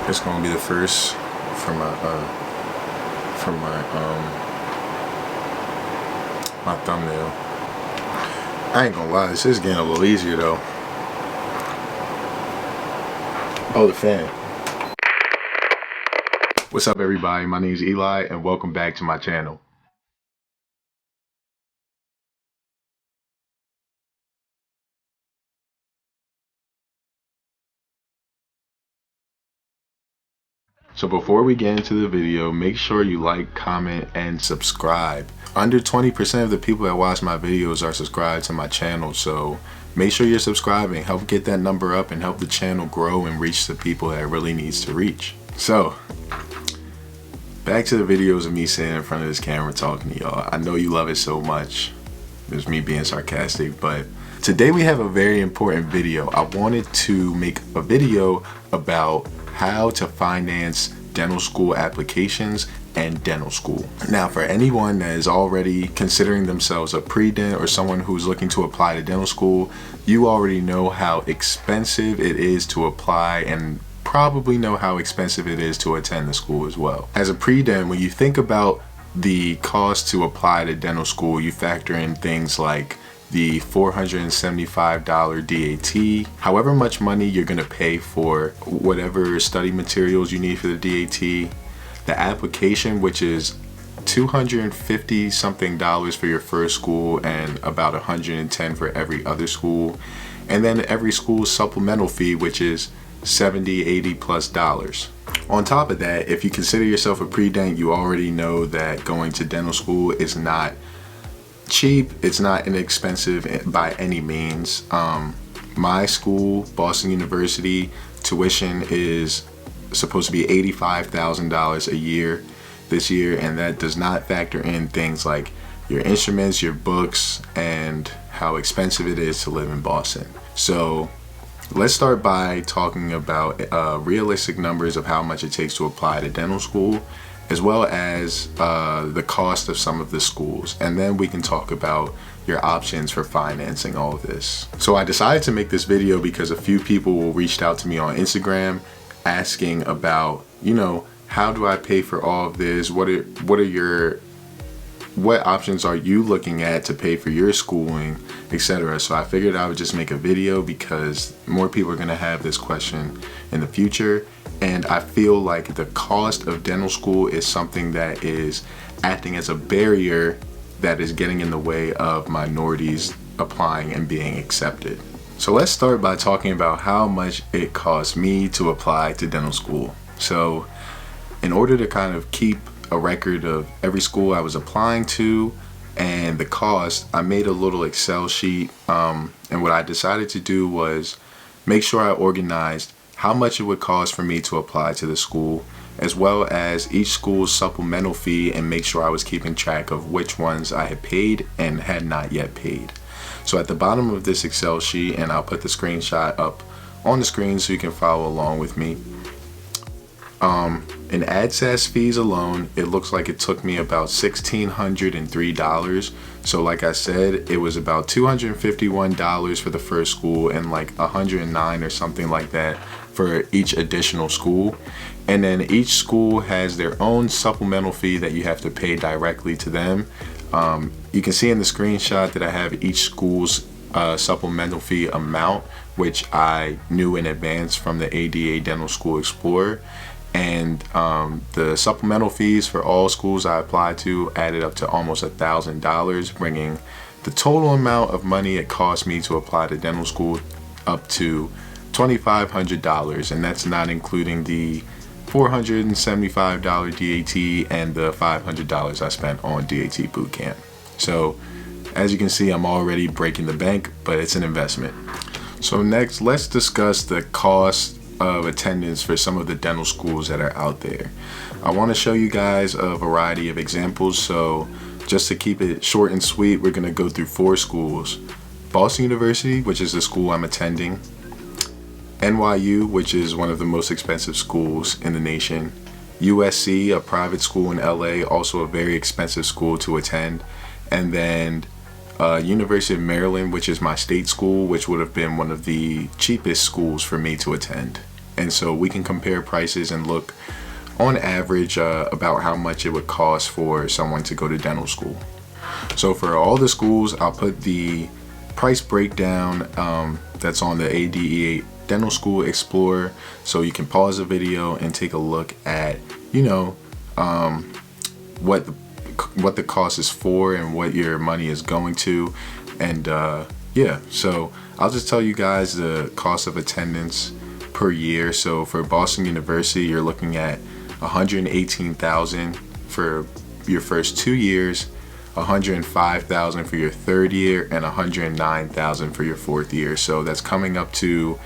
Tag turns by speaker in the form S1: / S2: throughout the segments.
S1: It's gonna be the first for my thumbnail. I ain't gonna lie, this is getting a little easier though. Oh, the fan. What's up everybody, my name is Eli and welcome back to my channel. So before we get into the video, make sure you like, comment, and subscribe. Under 20% of the people that watch my videos are subscribed to my channel, so make sure you're subscribing. Help get that number up and help the channel grow and reach the people that it really needs to reach. So, back to the videos of me sitting in front of this camera talking to y'all. I know you love it so much. There's me being sarcastic, but today we have a very important video. I wanted to make a video about how to finance dental school applications and dental school. Now, for anyone that is already considering themselves a pre-dent or someone who's looking to apply to dental school, you already know how expensive it is to apply and probably know how expensive it is to attend the school as well. As a pre-dent, when you think about the cost to apply to dental school, you factor in things like the $475 DAT, however much money you're gonna pay for whatever study materials you need for the DAT, the application, which is $250 something for your first school and about $110 for every other school, and then every school's supplemental fee, which is $70, $80 plus dollars. On top of that, if you consider yourself a pre-dent, you already know that going to dental school is not cheap, it's not inexpensive by any means. My school, Boston University, tuition is supposed to be $85,000 a year this year, and that does not factor in things like your instruments, your books, and how expensive it is to live in Boston. So let's start by talking about realistic numbers of how much it takes to apply to dental school, as well as the cost of some of the schools, and then we can talk about your options for financing all of this. So I decided to make this video because a few people reached out to me on Instagram asking about, you know, how do I pay for all of this? What options are you looking at to pay for your schooling, etc. So I figured I would just make a video because more people are gonna have this question in the future. And I feel like the cost of dental school is something that is acting as a barrier that is getting in the way of minorities applying and being accepted. So let's start by talking about how much it costs me to apply to dental school. So in order to kind of keep a record of every school I was applying to and the cost, I made a little Excel sheet, and what I decided to do was make sure I organized how much it would cost for me to apply to the school, as well as each school's supplemental fee, and make sure I was keeping track of which ones I had paid and had not yet paid. So at the bottom of this Excel sheet, and I'll put the screenshot up on the screen so you can follow along with me, in AdSense fees alone, it looks like it took me about $1,603. So like I said, it was about $251 for the first school and like $109 or something like that for each additional school. And then each school has their own supplemental fee that you have to pay directly to them. You can see in the screenshot that I have each school's supplemental fee amount, which I knew in advance from the ADA Dental School Explorer. And the supplemental fees for all schools I applied to added up to almost $1,000, bringing the total amount of money it cost me to apply to dental school up to $2,500, and that's not including the $475 DAT and the $500 I spent on DAT bootcamp. So as you can see, I'm already breaking the bank, but it's an investment. So next, let's discuss the cost of attendance for some of the dental schools that are out there. I want to show you guys a variety of examples, so just to keep it short and sweet, we're going to go through 4 schools. Boston University, which is the school I'm attending, NYU, which is one of the most expensive schools in the nation, USC, a private school in LA, also a very expensive school to attend, and then University of Maryland, which is my state school, which would have been one of the cheapest schools for me to attend. And so we can compare prices and look on average about how much it would cost for someone to go to dental school. So for all the schools, I'll put the price breakdown that's on the ADEA Dental School Explorer, so you can pause the video and take a look at, you know, what the cost is for and what your money is going to. And yeah, so I'll just tell you guys the cost of attendance per year. So for Boston University, you're looking at $118,000 for your first 2 years, $105,000 for your third year, and $109,000 for your fourth year. So that's coming up to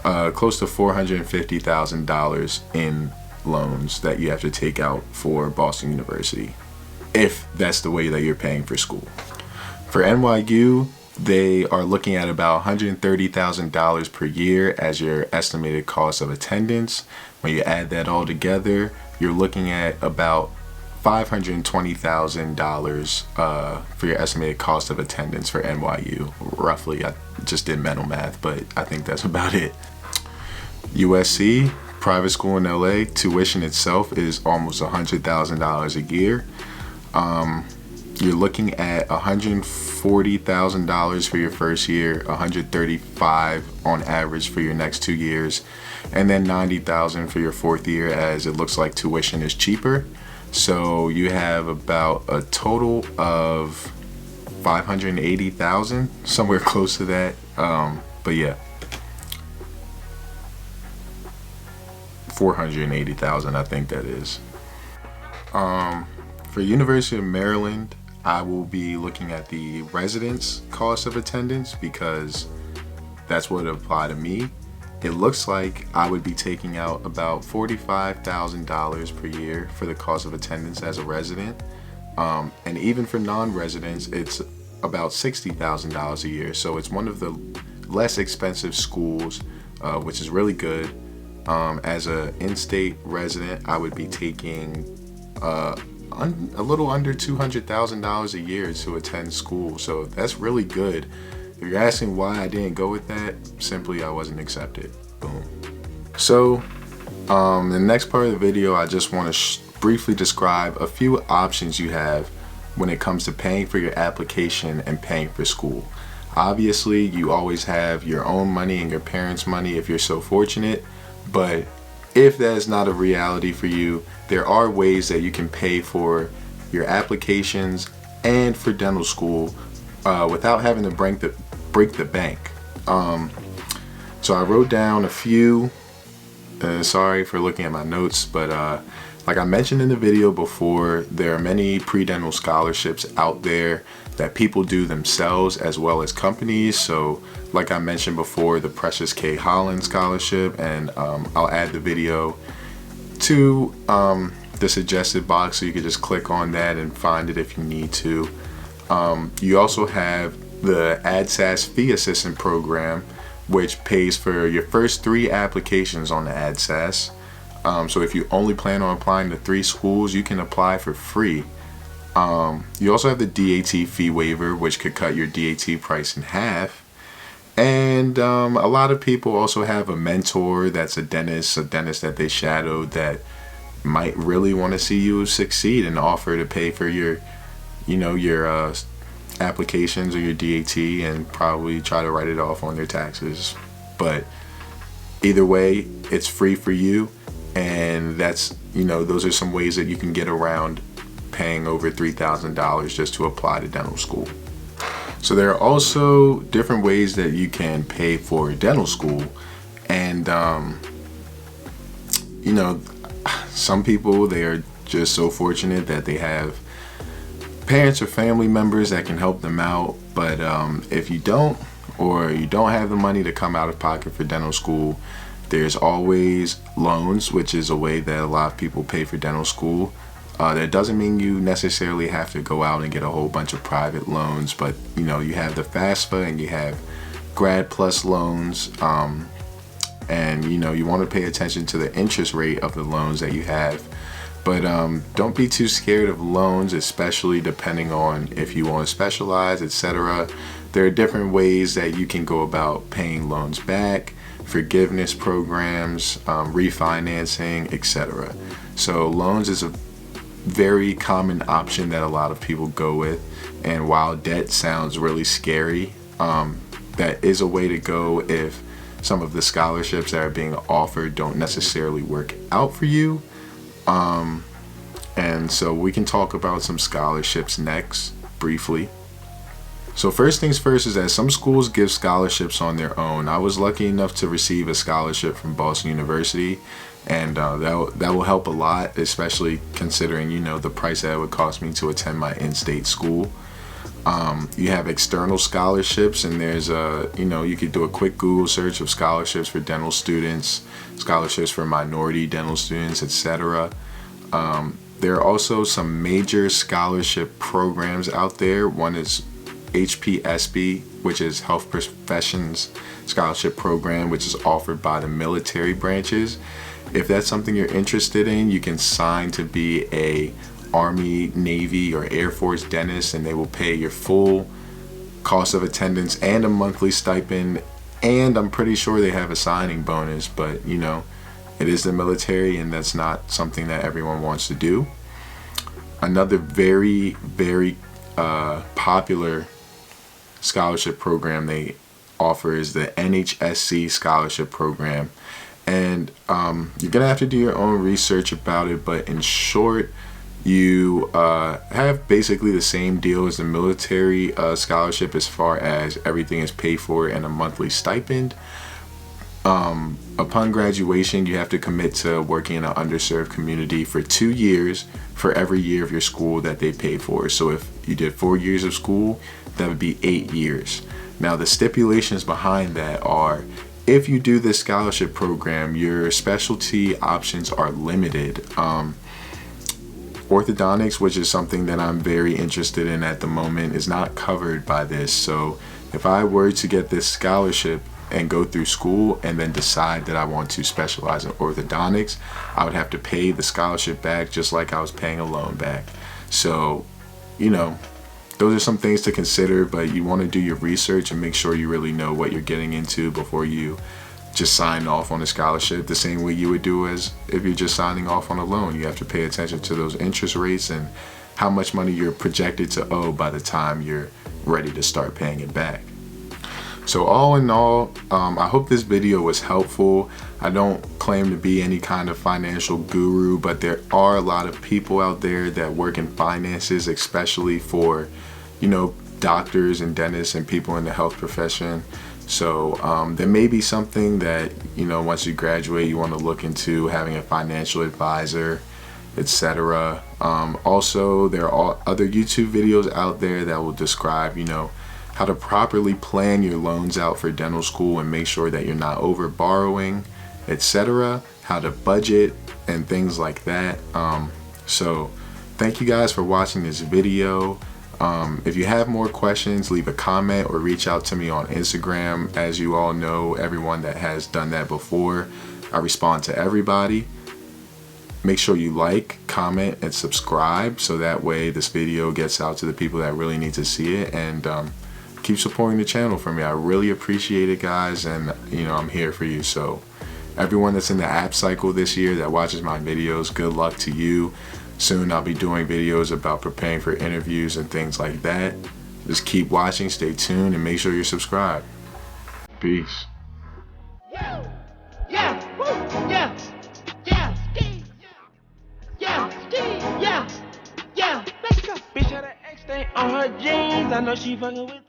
S1: close to $450,000 in loans that you have to take out for Boston University, if that's the way that you're paying for school. For NYU, they are looking at about $130,000 per year as your estimated cost of attendance. When you add that all together, you're looking at about $520,000 for your estimated cost of attendance for NYU, roughly. I just did mental math, but I think that's about it. USC, private school in LA, tuition itself is almost $100,000 a year. You're looking at $140,000 for your first year, $135,000 on average for your next 2 years, and then $90,000 for your fourth year, as it looks like tuition is cheaper. So you have about a total of $580,000, somewhere close to that. But yeah, $480,000, I think that is. For University of Maryland, I will be looking at the residence cost of attendance because that's what would apply to me. It looks like I would be taking out about $45,000 per year for the cost of attendance as a resident. And even for non-residents, it's about $60,000 a year. So it's one of the less expensive schools, which is really good. As an in-state resident, I would be taking a little under $200,000 a year to attend school. So that's really good. If you're asking why I didn't go with that, simply I wasn't accepted. Boom. So the next part of the video, I just want to briefly describe a few options you have when it comes to paying for your application and paying for school. Obviously, you always have your own money and your parents' money if you're so fortunate, but if that is not a reality for you, there are ways that you can pay for your applications and for dental school without having to break the bank. So I wrote down a few. Sorry for looking at my notes, but like I mentioned in the video before, there are many pre-dental scholarships out there that people do themselves as well as companies. So like I mentioned before, the Precious K. Holland Scholarship, and I'll add the video to the suggested box so you can just click on that and find it if you need to. You also have the ADSAS Fee Assistant Program, which pays for your first 3 applications on the ADSAS. So if you only plan on applying to 3 schools, you can apply for free. You also have the DAT Fee Waiver, which could cut your DAT price in half. And a lot of people also have a mentor that's a dentist that they shadowed that might really want to see you succeed and offer to pay for your applications or your DAT and probably try to write it off on their taxes. But either way, it's free for you, and that's, those are some ways that you can get around paying over $3,000 just to apply to dental school. So there are also different ways that you can pay for dental school, and some people, they are just so fortunate that they have parents or family members that can help them out. But if you don't, or you don't have the money to come out of pocket for dental school, there's always loans, which is a way that a lot of people pay for dental school. That doesn't mean you necessarily have to go out and get a whole bunch of private loans, but you have the FAFSA and you have Grad Plus loans, and you want to pay attention to the interest rate of the loans that you have. But don't be too scared of loans, especially depending on if you want to specialize, etc. There are different ways that you can go about paying loans back. forgiveness programs, refinancing, etc. So loans is a very common option that a lot of people go with, and while debt sounds really scary, that is a way to go if some of the scholarships that are being offered don't necessarily work out for you. And so we can talk about some scholarships next briefly. So first things first is that some schools give scholarships on their own. I was lucky enough to receive a scholarship from Boston University, and that will help a lot, especially considering, you know, the price that it would cost me to attend my in-state school. You have external scholarships, and there's you could do a quick Google search of scholarships for dental students, scholarships for minority dental students, etc. There are also some major scholarship programs out there. One is HPSB, which is Health Professions Scholarship Program, which is offered by the military branches. If that's something you're interested in, you can sign to be a Army, Navy, or Air Force dentist, and they will pay your full cost of attendance and a monthly stipend, and I'm pretty sure they have a signing bonus, but you know, it is the military, and that's not something that everyone wants to do. Another very, very popular scholarship program they offer is the Nhsc scholarship program, and you're gonna have to do your own research about it, but in short, you have basically the same deal as the military scholarship as far as everything is paid for and a monthly stipend. Upon graduation, you have to commit to working in an underserved community for 2 years for every year of your school that they pay for. So if you did 4 years of school, that would be 8 years. Now the stipulations behind that are, if you do this scholarship program, your specialty options are limited. Orthodontics, which is something that I'm very interested in at the moment, is not covered by this. So if I were to get this scholarship and go through school and then decide that I want to specialize in orthodontics, I would have to pay the scholarship back just like I was paying a loan back. So, you know, those are some things to consider, but you want to do your research and make sure you really know what you're getting into before you just sign off on a scholarship the same way you would do as if you're just signing off on a loan. You have to pay attention to those interest rates and how much money you're projected to owe by the time you're ready to start paying it back. So all in all, I hope this video was helpful. I don't claim to be any kind of financial guru, but there are a lot of people out there that work in finances, especially for, you know, doctors and dentists and people in the health profession. So there may be something that, you know, once you graduate, you want to look into having a financial advisor, etc. Also, there are other YouTube videos out there that will describe, you know, how to properly plan your loans out for dental school and make sure that you're not over borrowing, etc. How to budget and things like that. So thank you guys for watching this video. If you have more questions, leave a comment or reach out to me on Instagram. As you all know, everyone that has done that before, I respond to everybody. Make sure you like, comment, and subscribe so that way this video gets out to the people that really need to see it, and keep supporting the channel for me. I really appreciate it, guys, and you know, I'm here for you. So everyone that's in the app cycle this year that watches my videos, good luck to you. Soon I'll be doing videos about preparing for interviews and things like that. Just keep watching, stay tuned, and make sure you're subscribed. Peace.
S2: Bitch had an X stain on her jeans. I know she fucking with